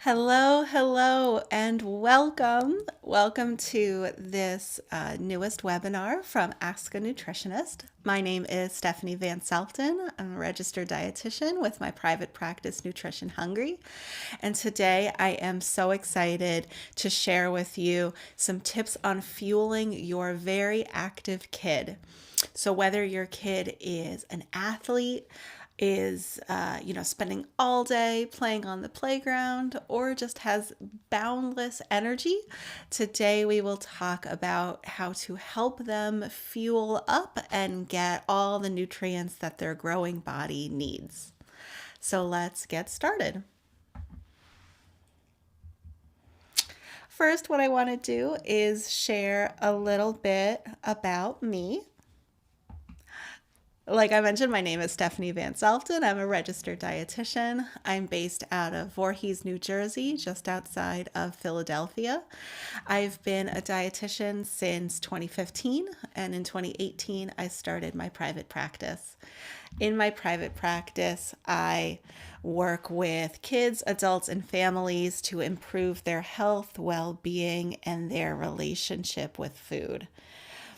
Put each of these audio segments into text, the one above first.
Hello, hello, and welcome. Welcome to this newest webinar from Ask a Nutritionist. My name is Stephanie Van't Zelfden. I'm a registered dietitian with my private practice, Nutrition Hungry. And today I am so excited to share with you some tips on fueling your very active kid. So whether your kid is an athlete, is spending all day playing on the playground, or just has boundless energy, today we will talk about how to help them fuel up and get all the nutrients that their growing body needs. So let's get started. First, what I want to do is share a little bit about me. Like I mentioned, my name is Stephanie Van't Zelfden. I'm a registered dietitian. I'm based out of Voorhees, New Jersey, just outside of Philadelphia. I've been a dietitian since 2015, and in 2018, I started my private practice. In my private practice, I work with kids, adults, and families to improve their health, well-being, and their relationship with food.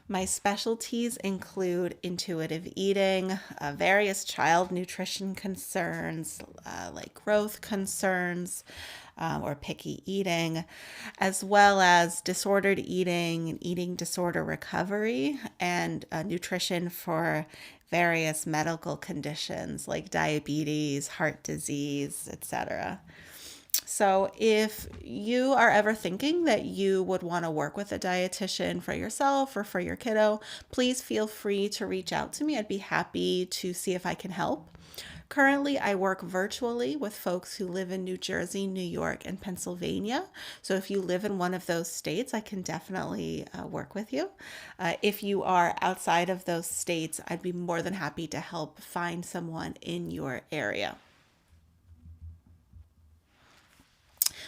My specialties include intuitive eating, various child nutrition concerns, like growth concerns, or picky eating, as well as disordered eating and eating disorder recovery, and nutrition for various medical conditions like diabetes, heart disease, etc. So if you are ever thinking that you would want to work with a dietitian for yourself or for your kiddo, please feel free to reach out to me. I'd be happy to see if I can help. Currently, I work virtually with folks who live in New Jersey, New York, and Pennsylvania. So if you live in one of those states, I can definitely work with you. If you are outside of those states, I'd be more than happy to help find someone in your area.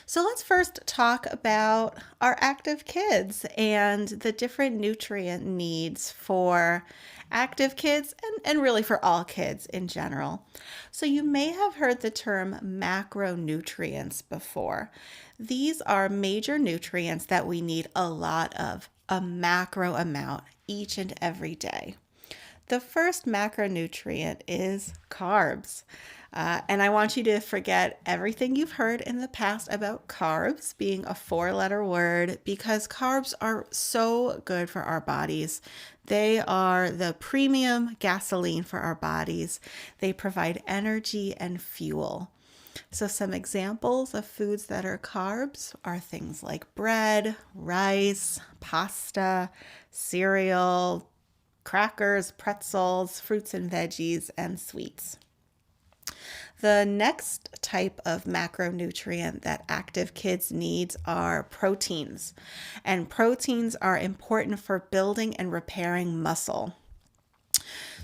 So let's first talk about our active kids and the different nutrient needs for active kids and really for all kids in general. So you may have heard the term macronutrients before. These are major nutrients that we need a lot of, a macro amount each and every day. The first macronutrient is carbs. And I want you to forget everything you've heard in the past about carbs being a 4-letter word, because carbs are so good for our bodies. They are the premium gasoline for our bodies. They provide energy and fuel. So some examples of foods that are carbs are things like bread, rice, pasta, cereal, crackers, pretzels, fruits and veggies, and sweets. The next type of macronutrient that active kids need are proteins. And proteins are important for building and repairing muscle.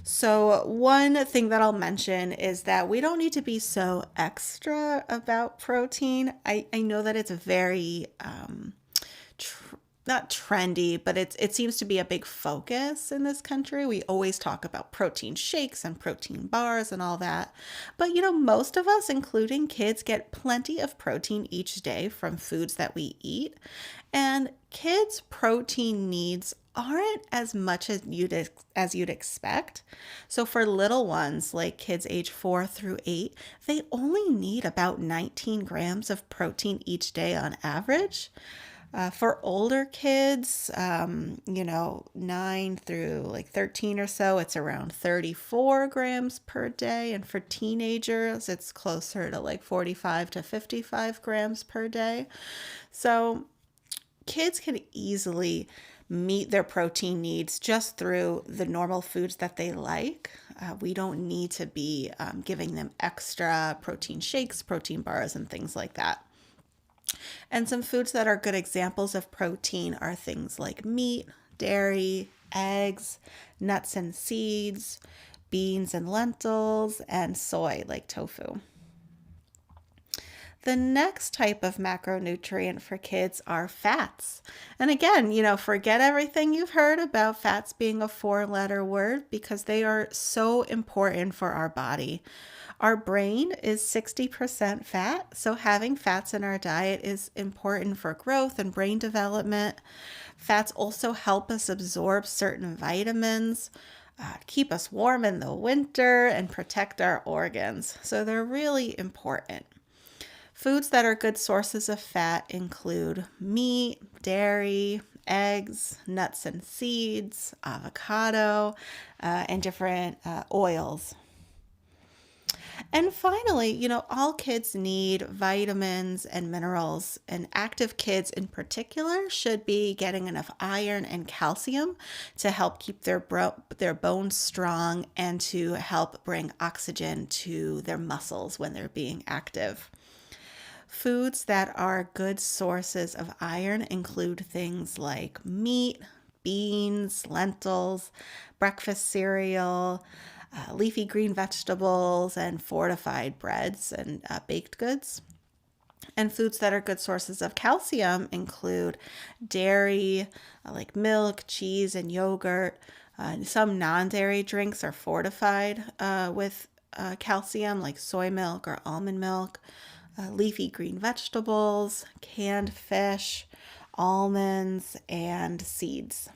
So one thing that I'll mention is that we don't need to be so extra about protein. I know that it's very not trendy, but it seems to be a big focus in this country. We always talk about protein shakes and protein bars and all that. But most of us, including kids, get plenty of protein each day from foods that we eat. And kids' protein needs aren't as much as you'd expect. So for little ones, like kids age 4 through 8, they only need about 19 grams of protein each day on average. For older kids, 9 through 13 or so, it's around 34 grams per day. And for teenagers, it's closer to 45 to 55 grams per day. So kids can easily meet their protein needs just through the normal foods that they like. We don't need to be giving them extra protein shakes, protein bars, and things like that. And some foods that are good examples of protein are things like meat, dairy, eggs, nuts and seeds, beans and lentils, and soy like tofu. The next type of macronutrient for kids are fats. And again, forget everything you've heard about fats being a 4-letter word, because they are so important for our body. Our brain is 60% fat, so having fats in our diet is important for growth and brain development. Fats also help us absorb certain vitamins, keep us warm in the winter, and protect our organs. So they're really important. Foods that are good sources of fat include meat, dairy, eggs, nuts and seeds, avocado, and different oils. And finally, all kids need vitamins and minerals, and active kids in particular should be getting enough iron and calcium to help keep their bones strong and to help bring oxygen to their muscles when they're being active. Foods that are good sources of iron include things like meat, beans, lentils, breakfast cereal, leafy green vegetables, and fortified breads and baked goods. And foods that are good sources of calcium include dairy, like milk, cheese, and yogurt. Some non-dairy drinks are fortified with calcium, like soy milk or almond milk. Leafy green vegetables, canned fish, almonds, and seeds.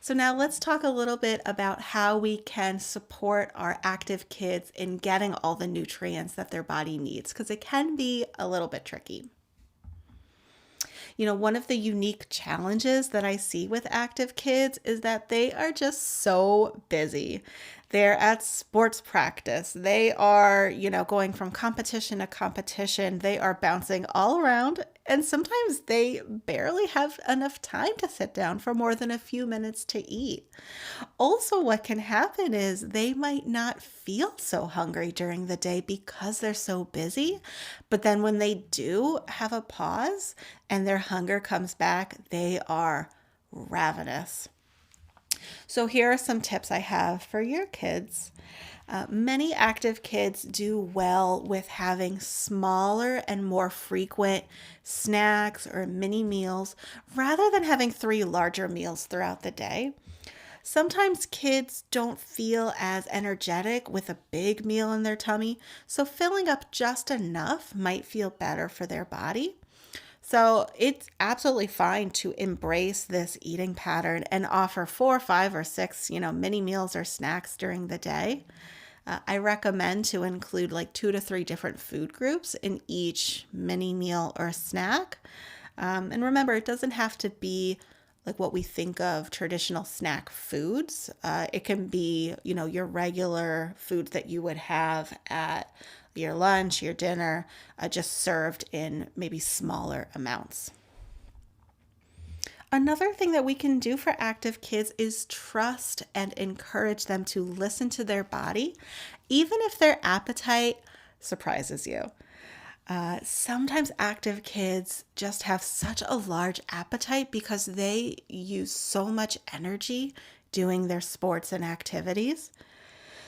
So now let's talk a little bit about how we can support our active kids in getting all the nutrients that their body needs, because it can be a little bit tricky. One of the unique challenges that I see with active kids is that they are just so busy. They're at sports practice. They are, going from competition to competition. They are bouncing all around. And sometimes they barely have enough time to sit down for more than a few minutes to eat. Also, what can happen is they might not feel so hungry during the day because they're so busy. But then when they do have a pause and their hunger comes back, they are ravenous. So here are some tips I have for your kids. Many active kids do well with having smaller and more frequent snacks or mini meals rather than having 3 larger meals throughout the day. Sometimes kids don't feel as energetic with a big meal in their tummy, so filling up just enough might feel better for their body. So it's absolutely fine to embrace this eating pattern and offer 4, 5, or 6, mini meals or snacks during the day. I recommend to include like 2 to 3 different food groups in each mini meal or snack. And remember, it doesn't have to be like what we think of traditional snack foods. It can be, your regular foods that you would have at your lunch, your dinner, just served in maybe smaller amounts. Another thing that we can do for active kids is trust and encourage them to listen to their body, even if their appetite surprises you. Sometimes active kids just have such a large appetite because they use so much energy doing their sports and activities.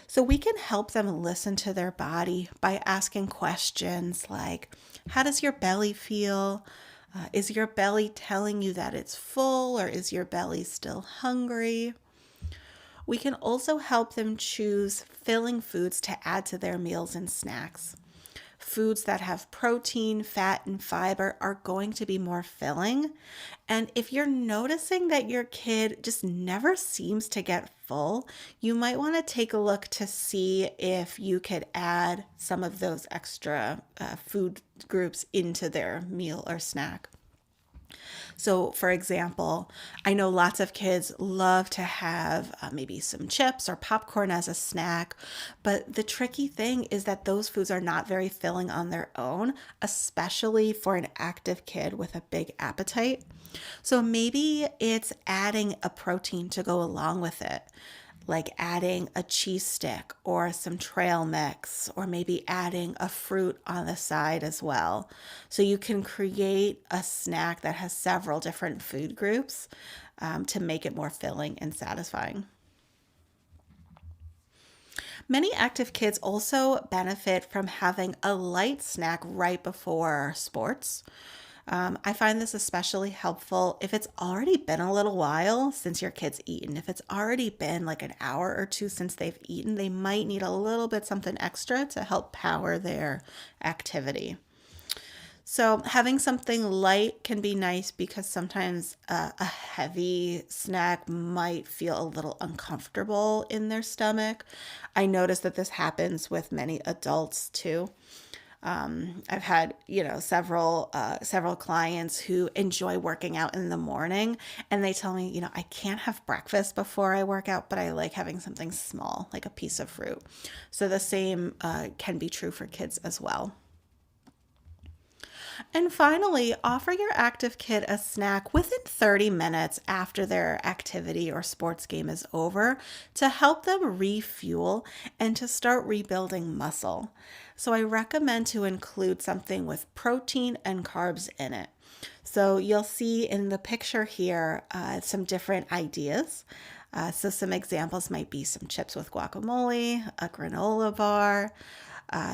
So we can help them listen to their body by asking questions like, how does your belly feel? Is your belly telling you that it's full, or is your belly still hungry? We can also help them choose filling foods to add to their meals and snacks. Foods that have protein, fat, and fiber are going to be more filling. And if you're noticing that your kid just never seems to get full, you might want to take a look to see if you could add some of those extra food groups into their meal or snack. So, for example, I know lots of kids love to have maybe some chips or popcorn as a snack, but the tricky thing is that those foods are not very filling on their own, especially for an active kid with a big appetite. So maybe it's adding a protein to go along with it, like adding a cheese stick or some trail mix, or maybe adding a fruit on the side as well. So you can create a snack that has several different food groups to make it more filling and satisfying. Many active kids also benefit from having a light snack right before sports. I find this especially helpful if it's already been a little while since your kid's eaten. If it's already been like an hour or two since they've eaten, they might need a little bit something extra to help power their activity. So having something light can be nice because sometimes a heavy snack might feel a little uncomfortable in their stomach. I notice that this happens with many adults too. I've had, several clients who enjoy working out in the morning, and they tell me, I can't have breakfast before I work out, but I like having something small, like a piece of fruit. So the same can be true for kids as well. And finally, offer your active kid a snack within 30 minutes after their activity or sports game is over to help them refuel and to start rebuilding muscle. So I recommend to include something with protein and carbs in it. So you'll see in the picture here some different ideas. So some examples might be some chips with guacamole, a granola bar,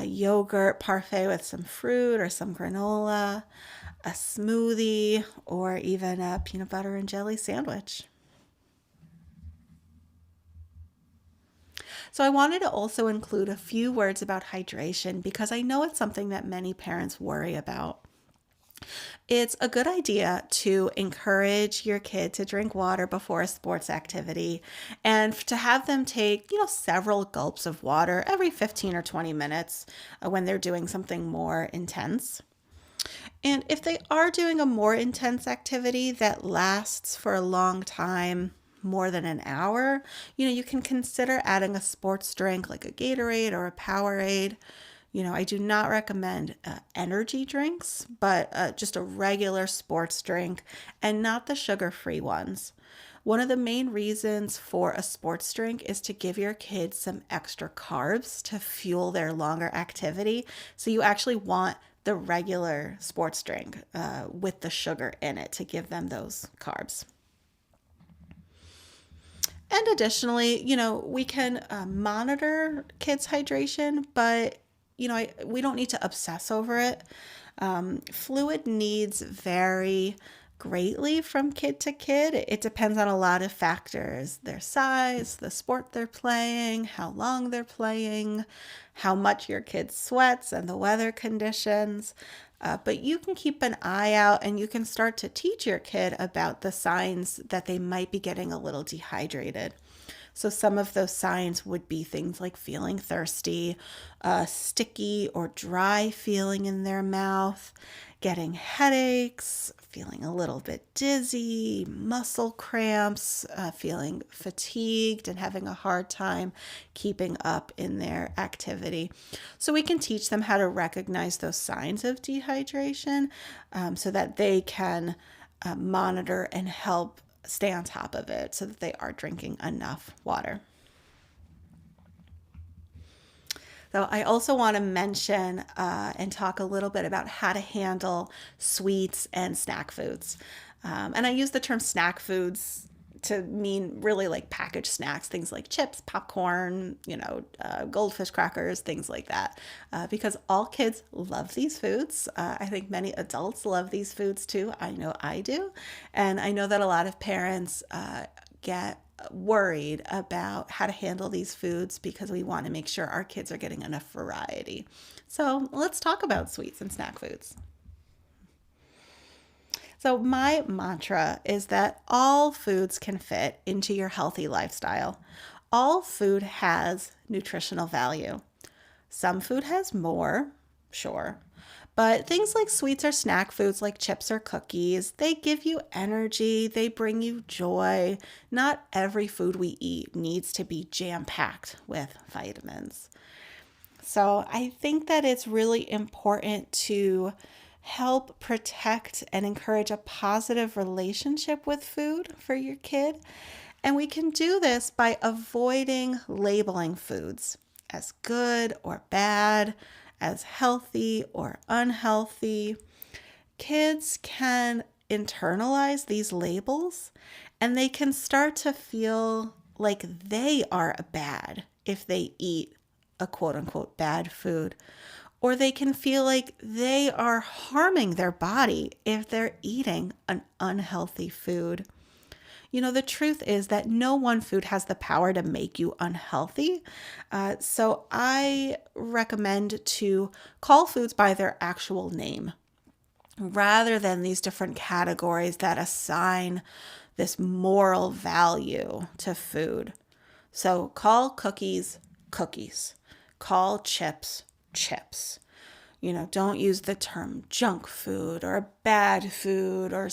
yogurt parfait with some fruit or some granola, a smoothie, or even a peanut butter and jelly sandwich. So I wanted to also include a few words about hydration because I know it's something that many parents worry about. It's a good idea to encourage your kid to drink water before a sports activity and to have them take, several gulps of water every 15 or 20 minutes when they're doing something more intense. And if they are doing a more intense activity that lasts for a long time, more than an hour, you can consider adding a sports drink like a Gatorade or a Powerade. I do not recommend energy drinks, but just a regular sports drink and not the sugar-free ones. One of the main reasons for a sports drink is to give your kids some extra carbs to fuel their longer activity. So you actually want the regular sports drink with the sugar in it to give them those carbs. And additionally, we can monitor kids' hydration, but we don't need to obsess over it. Fluid needs vary greatly from kid to kid. It depends on a lot of factors: their size, the sport they're playing, how long they're playing, how much your kid sweats, and the weather conditions. But you can keep an eye out and you can start to teach your kid about the signs that they might be getting a little dehydrated. So some of those signs would be things like feeling thirsty, sticky or dry feeling in their mouth, getting headaches, feeling a little bit dizzy, muscle cramps, feeling fatigued and having a hard time keeping up in their activity. So we can teach them how to recognize those signs of dehydration so that they can monitor and help stay on top of it so that they are drinking enough water. So I also want to mention and talk a little bit about how to handle sweets and snack foods. And I use the term snack foods to mean really like packaged snacks, things like chips, popcorn, goldfish crackers, things like that, because all kids love these foods. I think many adults love these foods too. I know I do. And I know that a lot of parents get worried about how to handle these foods because we want to make sure our kids are getting enough variety. So let's talk about sweets and snack foods. So my mantra is that all foods can fit into your healthy lifestyle. All food has nutritional value. Some food has more, sure, but things like sweets or snack foods like chips or cookies, they give you energy, they bring you joy. Not every food we eat needs to be jam-packed with vitamins. So I think that it's really important to help protect and encourage a positive relationship with food for your kid. And we can do this by avoiding labeling foods as good or bad, as healthy or unhealthy. Kids can internalize these labels and they can start to feel like they are bad if they eat a quote unquote bad food, or they can feel like they are harming their body if they're eating an unhealthy food. The truth is that no one food has the power to make you unhealthy. So I recommend to call foods by their actual name rather than these different categories that assign this moral value to food. So call cookies, cookies. Call chips, chips. Don't use the term junk food or bad food or,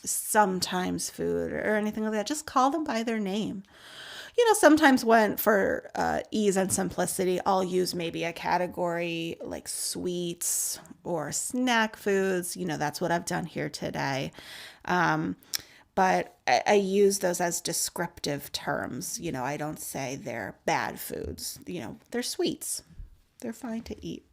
sometimes food or anything like that. Just call them by their name. Sometimes for ease and simplicity, I'll use maybe a category like sweets or snack foods. That's what I've done here today. But I use those as descriptive terms. I don't say they're bad foods. They're sweets. They're fine to eat.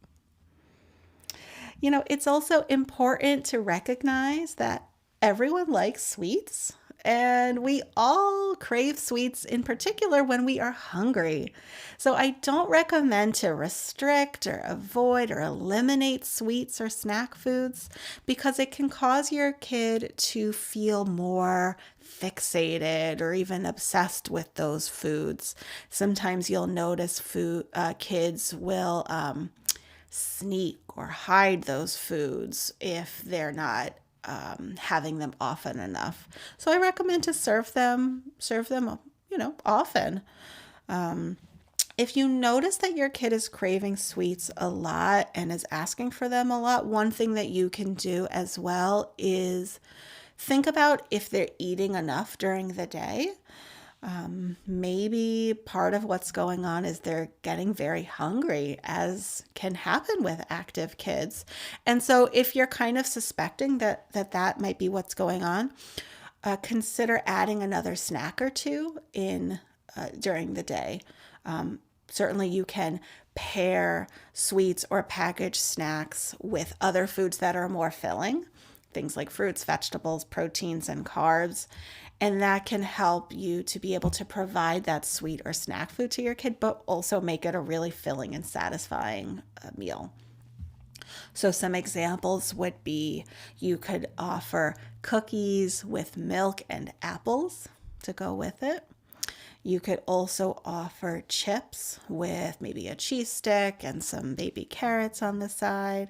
It's also important to recognize that everyone likes sweets, and we all crave sweets, in particular when we are hungry. So I don't recommend to restrict or avoid or eliminate sweets or snack foods because it can cause your kid to feel more fixated or even obsessed with those foods. Sometimes you'll notice kids will sneak or hide those foods if they're not having them often enough. So I recommend to serve them, often. If you notice that your kid is craving sweets a lot and is asking for them a lot, one thing that you can do as well is think about if they're eating enough during the day. Maybe part of what's going on is they're getting very hungry, as can happen with active kids. And so if you're kind of suspecting that might be what's going on, consider adding another snack or two in during the day. Certainly you can pair sweets or packaged snacks with other foods that are more filling, things like fruits, vegetables, proteins, and carbs. And that can help you to be able to provide that sweet or snack food to your kid, but also make it a really filling and satisfying meal. So some examples would be you could offer cookies with milk and apples to go with it. You could also offer chips with maybe a cheese stick and some baby carrots on the side.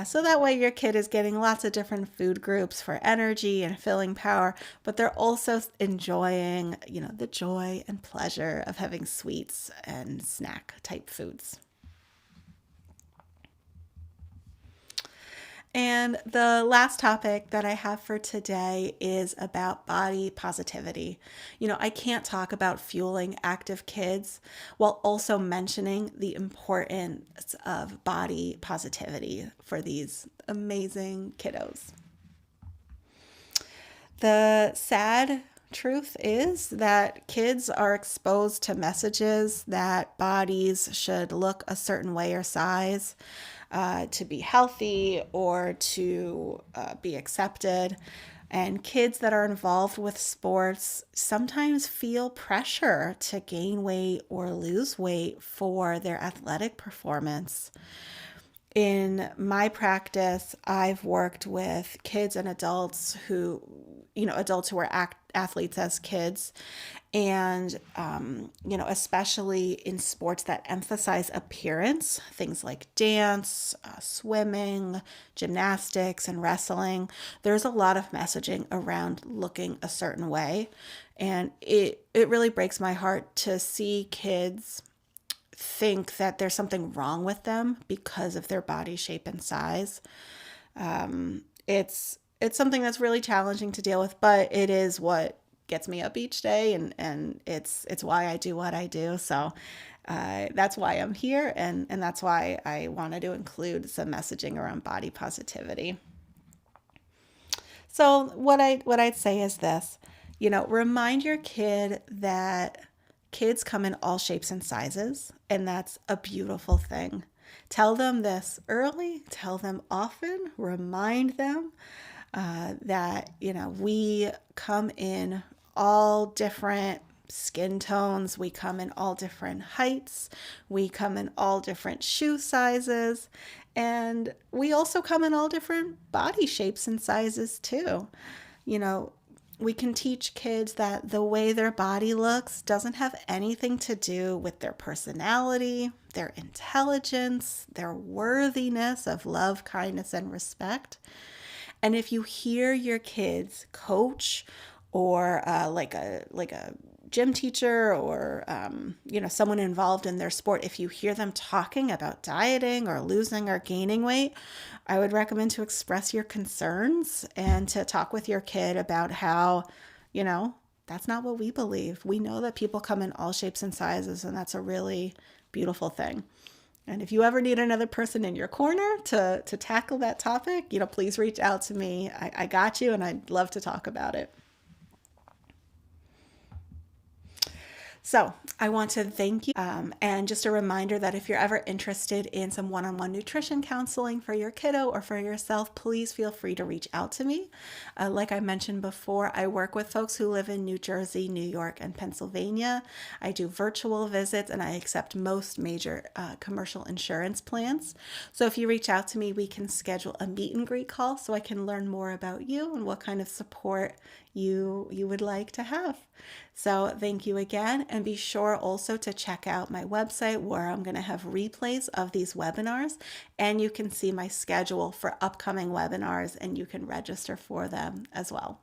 So that way your kid is getting lots of different food groups for energy and filling power, but they're also enjoying, the joy and pleasure of having sweets and snack type foods. And the last topic that I have for today is about body positivity. I can't talk about fueling active kids while also mentioning the importance of body positivity for these amazing kiddos. The sad truth is that kids are exposed to messages that bodies should look a certain way or size to be healthy or to be accepted. And kids that are involved with sports sometimes feel pressure to gain weight or lose weight for their athletic performance. In my practice, I've worked with kids and adults who were athletes as kids. And, especially in sports that emphasize appearance, things like dance, swimming, gymnastics, and wrestling, there's a lot of messaging around looking a certain way. And it really breaks my heart to see kids think that there's something wrong with them because of their body shape and size. It's something that's really challenging to deal with, but it is what gets me up each day, and it's why I do what I do. So that's why I'm here, and that's why I wanted to include some messaging around body positivity. So what I'd say is this, remind your kid that kids come in all shapes and sizes, and that's a beautiful thing. Tell them this early, tell them often, remind them that, we come in all different skin tones. We come in all different heights. We come in all different shoe sizes. And we also come in all different body shapes and sizes too. You know, we can teach kids that the way their body looks doesn't have anything to do with their personality, their intelligence, their worthiness of love, kindness, and respect. And if you hear your kids coach or like a gym teacher or someone involved in their sport, if you hear them talking about dieting or losing or gaining weight, I would recommend to express your concerns and to talk with your kid about how, that's not what we believe. We know that people come in all shapes and sizes, and that's a really beautiful thing. And if you ever need another person in your corner to tackle that topic, please reach out to me. I got you, and I'd love to talk about it. So I want to thank you. And just a reminder that if you're ever interested in some one-on-one nutrition counseling for your kiddo or for yourself, please feel free to reach out to me. Like I mentioned before, I work with folks who live in New Jersey, New York, and Pennsylvania. I do virtual visits, and I accept most major commercial insurance plans. So if you reach out to me, we can schedule a meet and greet call so I can learn more about you and what kind of support you would like to have. So thank you again, and be sure also to check out my website where I'm going to have replays of these webinars, and you can see my schedule for upcoming webinars, and you can register for them as well.